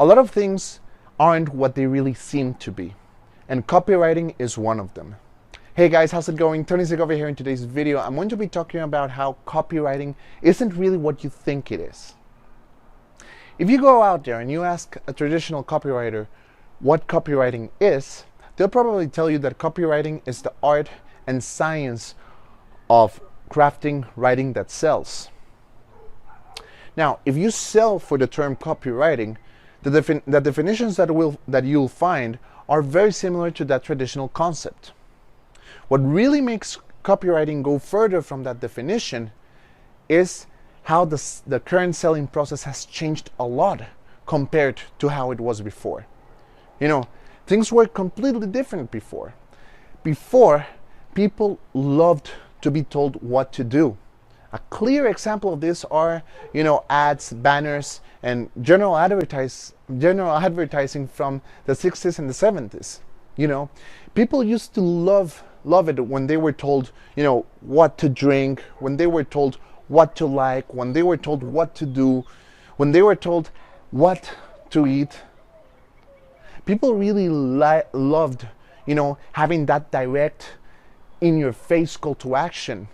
A lot of things aren't what they really seem to be, and copywriting is one of them. Hey guys, how's it going? Tony Zig over here. In today's video, I'm going to be talking about how copywriting isn't really what you think it is. If you go out there and you ask a traditional copywriter what copywriting is, they'll probably tell you that copywriting is the art and science of crafting writing that sells. Now, if you sell for the term copywriting, the definitions that you'll find are very similar to that traditional concept. What really makes copywriting go further from that definition is how the current selling process has changed a lot compared to how it was before. You know, things were completely different before. Before, people loved to be told what to do. A clear example of this are, ads, banners, and general advertising from the 60s and the 70s. People used to love it when they were told, what to drink, when they were told what to like, when they were told what to do, when they were told what to eat. People really loved, having that direct, in-your-face call to action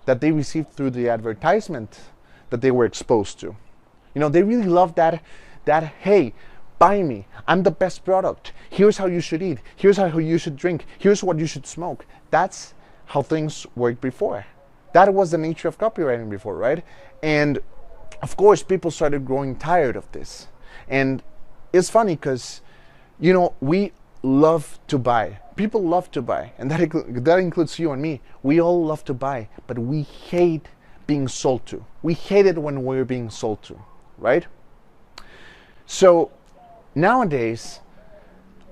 that they received through the advertisement that they were exposed to. They really loved that, hey, buy me, I'm the best product, here's how you should eat, here's how you should drink, here's what you should smoke. That's how things worked before. That was the nature of copywriting before, right? And of course, people started growing tired of this. And it's funny because, we love to buy. People love to buy, and that includes you and me. We all love to buy, but we hate being sold to. We hate it when we're being sold to, right? So nowadays,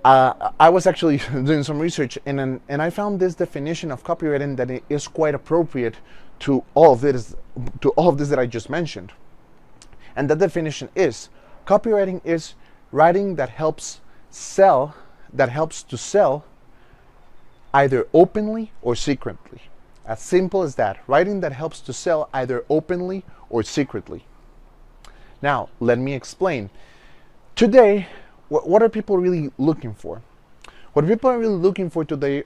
I was actually doing some research, and I found this definition of copywriting that it is quite appropriate to all of this that I just mentioned. And that definition is: copywriting is writing that helps to sell either openly or secretly. As simple as that. Writing that helps to sell either openly or secretly. Now, let me explain. Today, what are people really looking for? What people are really looking for today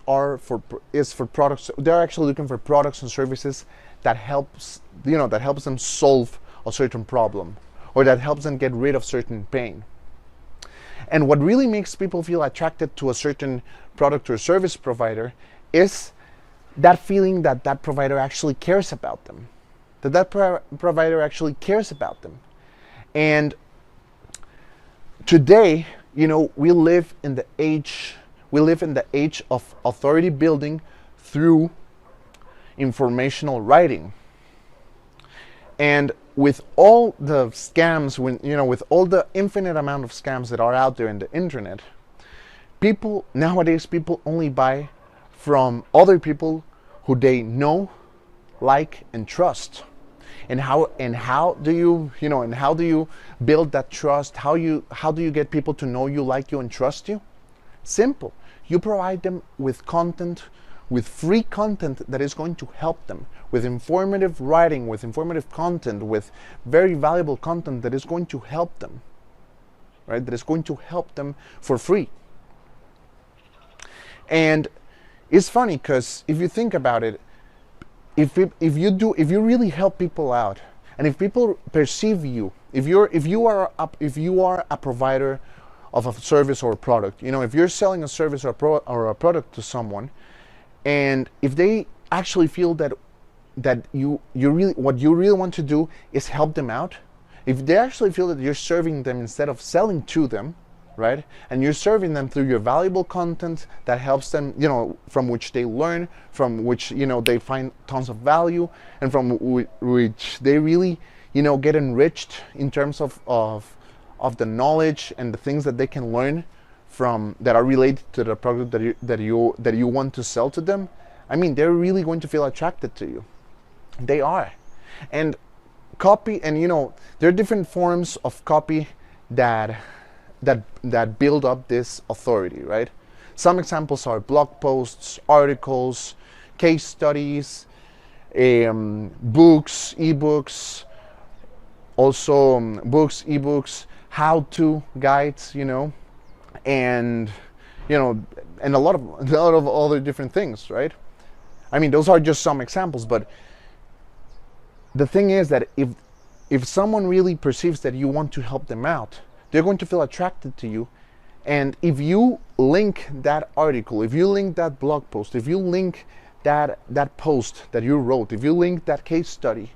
is for products. They're actually looking for products and services that helps them solve a certain problem, or that helps them get rid of certain pain. And what really makes people feel attracted to a certain product or service provider is that feeling that that provider actually cares about them. That provider actually cares about them. And today, we live in the age of authority building through informational writing. And with all the scams, with all the infinite amount of scams that are out there in the internet, nowadays people only buy from other people who they know, like, and trust. And how do you build that trust? How do you get people to know you, like you, and trust you? Simple. You provide them with content, with free content that is going to help them, with informative writing, with informative content, with very valuable content that is going to help them, right? That is going to help them for free. And it's funny because if you think about it, if you really help people out, and if people perceive you, if you are a provider of a service or a product, if you're selling a service or a product to someone, and if they actually feel that you really want to do is help them out, if they actually feel that you're serving them instead of selling to them, right? And you're serving them through your valuable content that helps them, from which they learn, from which, they find tons of value, and from which they really, get enriched in terms of the knowledge and the things that they can learn from that are related to the product that you want to sell to them. I mean, they're really going to feel attracted to you. They are. And copy, and there are different forms of copy that build up this authority, right? Some examples are blog posts, articles, case studies, books, ebooks, also books, ebooks, how-to guides, and and a lot of other different things, right? I mean, those are just some examples, but the thing is that if someone really perceives that you want to help them out, they're going to feel attracted to you. And if you link that article, if you link that blog post, if you link that post that you wrote, if you link that case study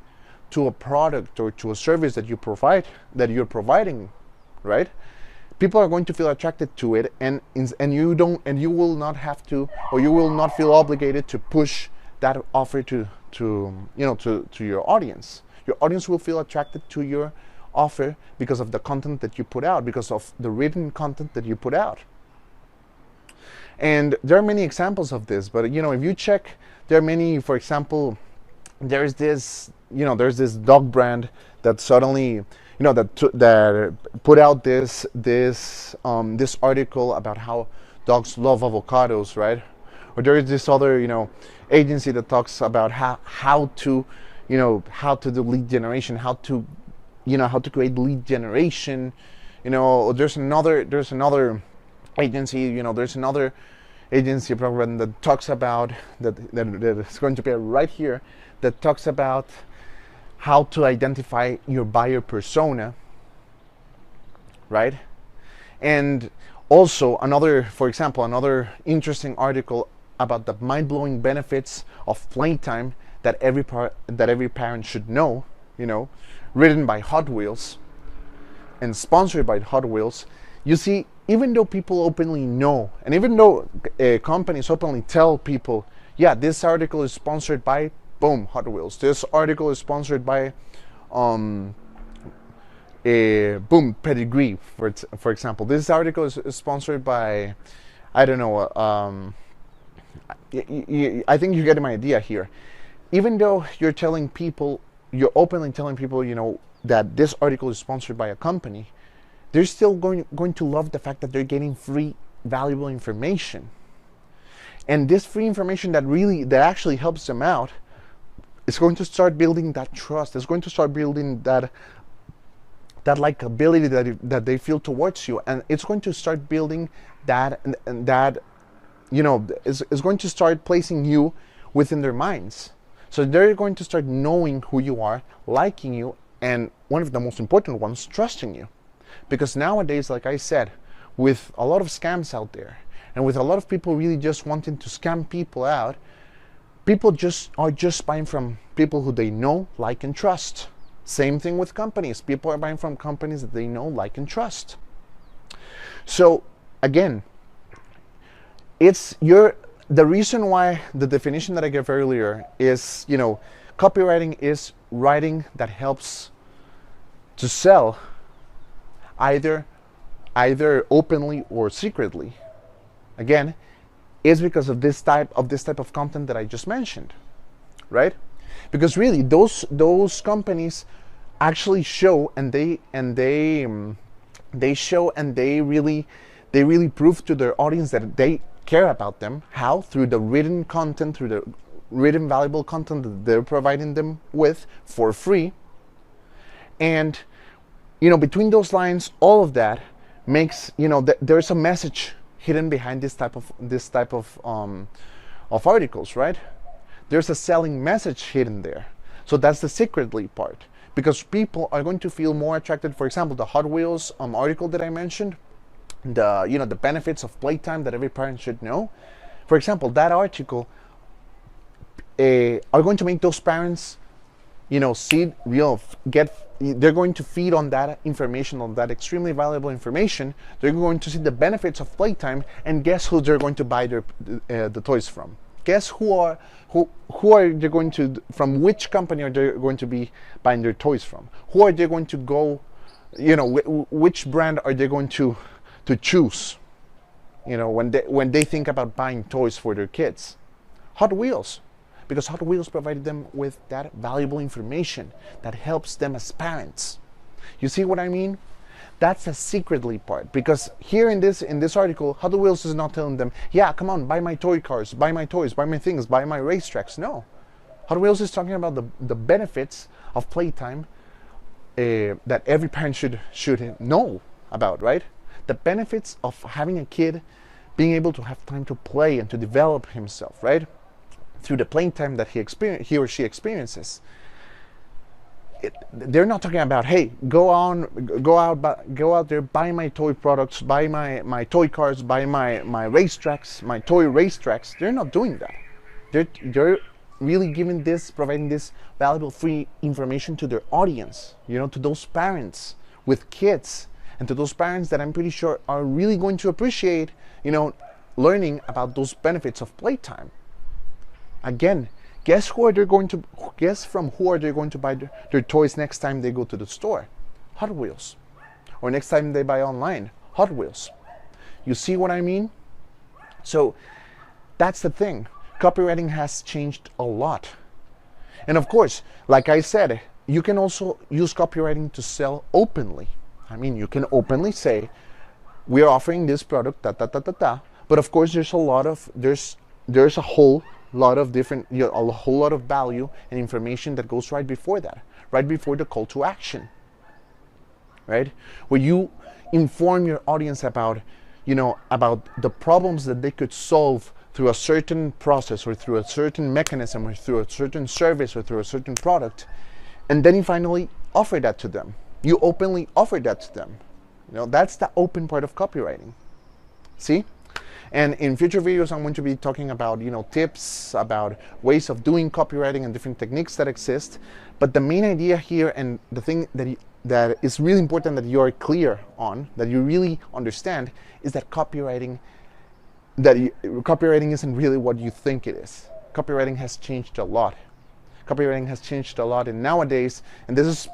to a product or to a service that you're providing, right? People are going to feel attracted to it, and you will not have to, or you will not feel obligated to push that offer to your audience. Your audience will feel attracted to your offer because of the content that you put out, because of the written content that you put out. And there are many examples of this, but if you check, there are many. For example, there's this dog brand that suddenly that put out this article about how dogs love avocados, right? Or there is this other agency that talks about how to do lead generation, how to create lead generation. There's another agency program that talks about that is going to be right here, that talks about how to identify your buyer persona, right? And also another interesting article about the mind-blowing benefits of playtime that every parent should know, written by Hot Wheels and sponsored by Hot Wheels. You see, even though people openly know, and even though companies openly tell people, yeah, this article is sponsored by, boom, Hot Wheels. This article is sponsored by, boom, Pedigree, for example. This article is sponsored by, I don't know, I think you get my idea here. Even though you're openly telling people, that this article is sponsored by a company, they're still going to love the fact that they're getting free, valuable information. And this free information that actually helps them out is going to start building that trust. It's going to start building that likability that they feel towards you, and it's going to start building that is going to start placing you within their minds. So they're going to start knowing who you are, liking you, and one of the most important ones, trusting you. Because nowadays, like I said, with a lot of scams out there, and with a lot of people really just wanting to scam people out, people are just buying from people who they know, like, and trust. Same thing with companies. People are buying from companies that they know, like, and trust. So again, the reason why the definition that I gave earlier is, copywriting is writing that helps to sell, either openly or secretly. Again, is because of this type of content that I just mentioned, right? Because really, those companies actually show, and they really prove to their audience that they care about them. How? Through the written content, through the written valuable content that they're providing them with for free. And between those lines, all of that makes there's a message hidden behind this type of articles, right? There's a selling message hidden there. So that's the secretly part, because people are going to feel more attracted. For example, the Hot Wheels article that I mentioned, the benefits of playtime that every parent should know. For example, that article are going to make those parents, they're going to feed on that information, on that extremely valuable information. They're going to see the benefits of playtime, and guess who they're going to buy the toys from? Guess who are they going to, from which company are they going to be buying their toys from? Who are they going to go, which brand are they going to choose, when they think about buying toys for their kids? Hot Wheels. Because Hot Wheels provided them with that valuable information that helps them as parents. You see what I mean? That's a secretly part. Because here in this article, Hot Wheels is not telling them, yeah, come on, buy my toy cars, buy my toys, buy my things, buy my racetracks. No. Hot Wheels is talking about the benefits of playtime that every parent should know, about, right? The benefits of having a kid being able to have time to play and to develop himself, right? Through the playtime that he or she experiences. They're not talking about, hey, go out there, buy my toy products, buy my toy cars, buy my racetracks, my toy racetracks. They're not doing that. They're really providing this valuable free information to their audience, to those parents with kids, and to those parents that I'm pretty sure are really going to appreciate, learning about those benefits of playtime. Again, guess from who are they going to buy their toys next time they go to the store? Hot Wheels. Or next time they buy online? Hot Wheels. You see what I mean? So that's the thing. Copywriting has changed a lot. And of course, like I said, you can also use copywriting to sell openly. I mean, you can openly say, we're offering this product, But of course, there's a whole lot of different, a whole lot of value and information that goes right before that, right before the call to action, right? Where you inform your audience about, about the problems that they could solve through a certain process or through a certain mechanism or through a certain service or through a certain product. And then you finally offer that to them. You openly offer that to them. That's the open part of copywriting. See? And in future videos, I'm going to be talking about, tips, about ways of doing copywriting and different techniques that exist. But the main idea here, and the thing that is really important that you are clear on, that you really understand, is that copywriting isn't really what you think it is. Copywriting has changed a lot. Copywriting has changed a lot, and nowadays, and this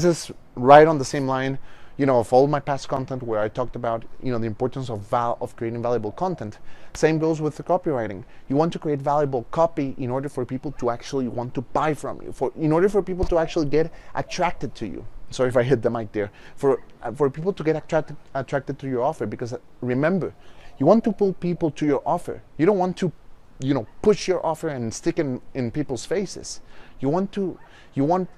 is right on the same line, of all my past content where I talked about, the importance of creating valuable content. Same goes with the copywriting. You want to create valuable copy in order for people to actually want to buy from you, in order for people to actually get attracted to you. Sorry if I hit the mic there. For people to get attracted to your offer, because remember, you want to pull people to your offer. You don't want to, push your offer and stick in people's faces. You want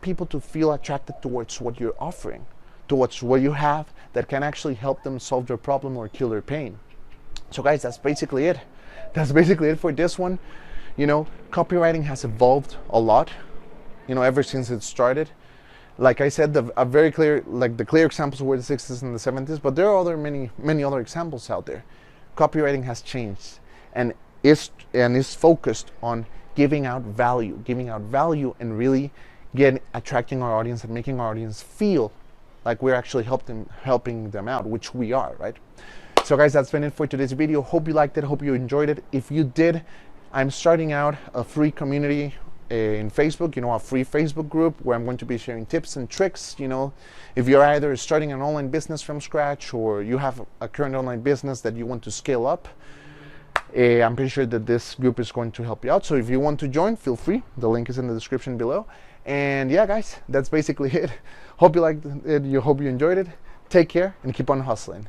people to feel attracted towards what you're offering, towards what you have that can actually help them solve their problem or kill their pain. So guys, that's basically it. That's basically it for this one. Copywriting has evolved a lot, ever since it started. Like I said, the clear examples were the 60s and the 70s, but there are many other examples out there. Copywriting has changed and is focused on giving out value and really attracting our audience and making our audience feel like we're actually helping them out, which we are, right? So guys, that's been it for today's video. Hope you liked it, hope you enjoyed it. If you did, I'm starting out a free community in Facebook, a free Facebook group where I'm going to be sharing tips and tricks. If you're either starting an online business from scratch or you have a current online business that you want to scale up, I'm pretty sure that this group is going to help you out. So if you want to join, feel free. The link is in the description below. And yeah, guys, that's basically it. Hope you liked it. Hope you enjoyed it. Take care and keep on hustling.